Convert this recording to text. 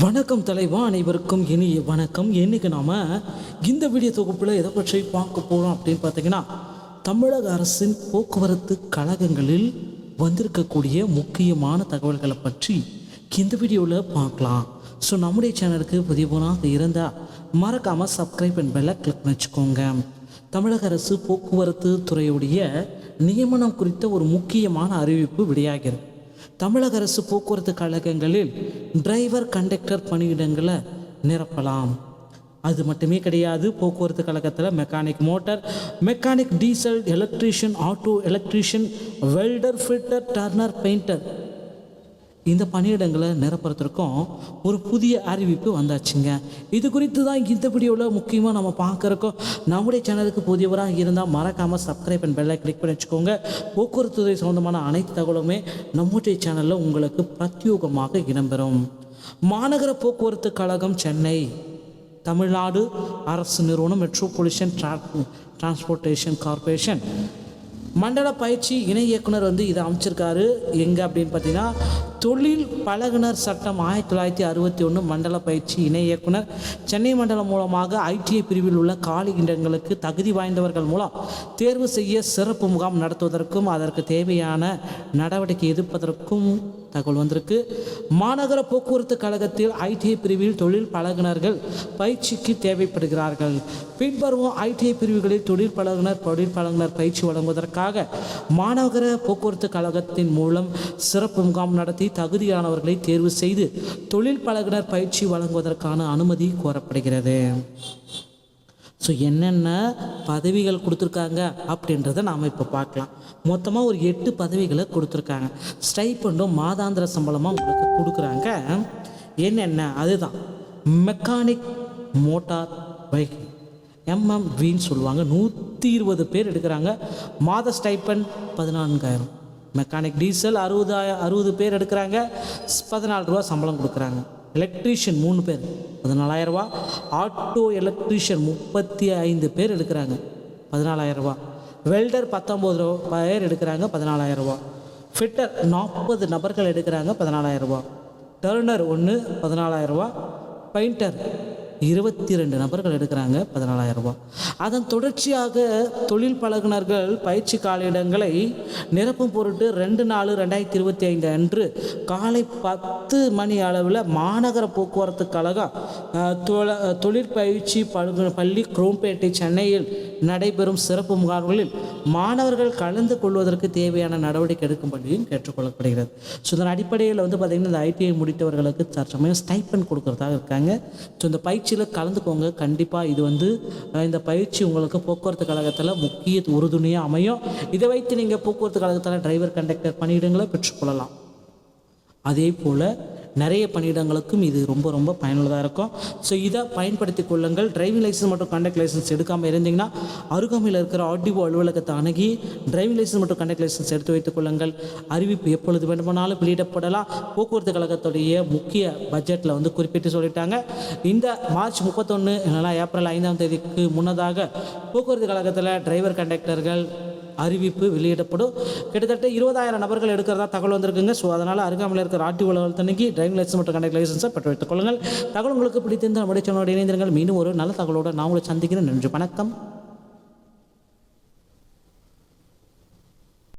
வணக்கம் தலைவா, அனைவருக்கும் இனிய வணக்கம். இன்றைக்கி நாம் இந்த வீடியோ தொகுப்பில் எதை பற்றி பார்க்க போகிறோம் அப்படின்னு பார்த்தீங்கன்னா, தமிழக அரசின் போக்குவரத்து கழகங்களில் வந்திருக்கக்கூடிய முக்கியமான தகவல்களை பற்றி இந்த வீடியோவில் பார்க்கலாம். ஸோ நம்முடைய சேனலுக்கு புதியவனாக இருந்தால் மறக்காமல் சப்ஸ்கிரைப் அண்ட் பெல்லை கிளிக் பண்ணி வச்சுக்கோங்க. தமிழக அரசு போக்குவரத்து துறையுடைய நியமனம் குறித்த ஒரு முக்கியமான அறிவிப்பு வெளியாகிறது. தமிழக அரசு போக்குவரத்து கழகங்களில் டிரைவர் கண்டக்டர் பணியிடங்களை நிரப்பலாம். அது மட்டுமே கிடையாது, போக்குவரத்து கழகத்தில் mechanic motor, mechanic diesel, electrician, auto electrician, welder, fitter, turner, painter, இந்த பணியிடங்களை நிரப்புறதுக்கும் ஒரு புதிய அறிவிப்பு வந்தாச்சுங்க. இது குறித்து தான் இந்த வீடியோவில் முக்கியமாக நம்ம பார்க்குறோம். நம்முடைய சேனலுக்கு புதியவராக இருந்தால் மறக்காமல் சப்ஸ்கிரைப் அண்ட் பெல்லை கிளிக் பண்ணி வச்சுக்கோங்க. போக்குவரத்து துறை சம்பந்தமான அனைத்து தகவலுமே நம்முடைய சேனலில் உங்களுக்கு பிரத்யேகமாக இடம்பெறும். மாநகர போக்குவரத்து கழகம் சென்னை தமிழ்நாடு அரசு நிறுவனம் மெட்ரோபாலிட்டன் டிரான்ஸ்போர்ட்டேஷன் கார்பரேஷன் மண்டல பயிற்சி இணை இயக்குனர் இதை அமைச்சிருக்காரு. எங்கே அப்படின்னு பார்த்தீங்கன்னா, தொழில் பழகுனர் சட்டம் 1961 மண்டல பயிற்சி இணை இயக்குனர் சென்னை மண்டலம் மூலமாக ஐடிஐ பிரிவில் உள்ள காலி இடங்களுக்கு தகுதி வாய்ந்தவர்கள் மூலம் தேர்வு செய்ய சிறப்பு முகாம் நடத்துவதற்கும் அதற்கு தேவையான நடவடிக்கை எடுப்பதற்கும் தகவல் வந்திருக்கு. மாநகர போக்குவரத்து கழகத்தில் ஐடிஐ பிரிவில் தொழில் பழகுனர்கள் பயிற்சிக்கு தேவைப்படுகிறார்கள். பின்வரும் ஐடிஐ பிரிவுகளில் தொழில் பழகுனர் பயிற்சி வழங்குவதற்காக மாநகர போக்குவரத்து கழகத்தின் மூலம் சிறப்பு முகாம் நடத்தி தகுதியானவர்களை தேர்வு செய்து தொழில் பழகுனர் பயிற்சி வழங்குவதற்கான அனுமதி கோரப்படுகிறது. ஸோ என்னென்ன பதவிகள் கொடுத்துருக்காங்க அப்படின்றத நாம் இப்போ பார்க்கலாம். மொத்தமாக ஒரு 8 பதவிகளை கொடுத்துருக்காங்க. ஸ்டைப்பண்டும் மாதாந்திர சம்பளமாக உங்களுக்கு கொடுக்குறாங்க. என்னென்ன அதுதான் மெக்கானிக் மோட்டார் பைக் MMVன்னு சொல்லுவாங்க. 120 பேர் எடுக்கிறாங்க. மாத ஸ்டைப்பண்ட் 14,000. மெக்கானிக் டீசல் 60 பேர் எடுக்கிறாங்க. 14 ரூபா சம்பளம் கொடுக்குறாங்க. எலக்ட்ரீஷியன் 3 பேர் 14,000 ரூபா. ஆட்டோ எலக்ட்ரீஷியன் 35 பேர் எடுக்கிறாங்க 14,000 ரூபா. வெல்டர் 19 பேர் எடுக்கிறாங்க 14,000 ரூபா. ஃபிட்டர் 40 நபர்கள் எடுக்கிறாங்க 14,000 ரூபா. டர்னர் 1 14,000 ரூபா. பெயிண்டர் 22 நபர்கள் எடுக்கிறாங்க 14,000 ரூபா. அதன் தொடர்ச்சியாக தொழில் பழகுனர்கள் பயிற்சி காலியிடங்களை நிரப்பும் பொருட்டு 2/4/2025 அன்று காலை 10 மணி அளவில் மாநகர போக்குவரத்து கழகம் தொழிற்பயிற்சி பள்ளி குரோம்பேட்டை சென்னையில் நடைபெறும் சிறப்பு முகாம்களில் மாணவர்கள் கலந்து கொள்வதற்கு தேவையான நடவடிக்கை எடுக்கும்படியும் கேட்டுக்கொள்ளப்படுகிறது. ஸோ இதன் அடிப்படையில் பார்த்திங்கன்னா, இந்த ஐடிஐ முடித்தவர்களுக்கு தற்சமயம் ஸ்டைப்பண்ட் கொடுக்குறதாக இருக்காங்க. ஸோ இந்த பயிற்சியில் கலந்துக்கோங்க. கண்டிப்பாக இது இந்த பயிற்சி உங்களுக்கு போக்குவரத்து கழகத்தில் முக்கிய உறுதுணையாக அமையும். இதை வைத்து நீங்கள் போக்குவரத்து கழகத்தில் டிரைவர் கண்டக்டர் பணியிடங்களை பெற்றுக்கொள்ளலாம். அதே போல் நிறைய பணியிடங்களுக்கும் இது ரொம்ப ரொம்ப பயனுள்ளதாக இருக்கும். ஸோ இதை பயன்படுத்தி கொள்ளுங்கள். டிரைவிங் லைசன்ஸ் மற்றும் கண்டக்ட் லைசன்ஸ் எடுக்காமல் இருந்தீங்கன்னா அருகாமையில் இருக்கிற ஆர்டிஓ அலுவலகத்தை அணுகி டிரைவிங் லைசன்ஸ் மற்றும் கண்டக்ட் லைசன்ஸ் எடுத்து வைத்துக் கொள்ளுங்கள். அறிவிப்பு எப்பொழுது வேண்டுமானாலும் வெளியிடப்படலாம். போக்குவரத்து கழகத்துடைய முக்கிய பட்ஜெட்டில் குறிப்பிட்டு சொல்லிட்டாங்க. இந்த மார்ச் 31 இல்லைனா ஏப்ரல் 5ஆம் தேதிக்கு முன்னதாக போக்குவரத்து கழகத்தில் டிரைவர் கண்டக்டர்கள் அறிவிப்பு வெளியிடப்படும். கிட்டத்தட்ட 20,000 நபர்கள் எடுக்கிறதா தகவல் வந்திருக்குங்க. ஸோ அதனால் அருகாமையில் இருக்கிற ஆர்டிஓ அலுவலகத்தன்னைக்கு டிரைவிங் லைசன்ஸ் மற்றும் கண்டக்ட் லைசன்ஸை பெற்று வைத்துக் கொள்ளுங்கள். தகவல் உங்களுக்கு பிடித்திருந்தால் நம்முடைய சேனலோடு இணைந்திருங்கள். மீண்டும் ஒரு நல்ல தகவலோடு நான் உங்களை சந்திக்கிறேன். நன்றி, வணக்கம்.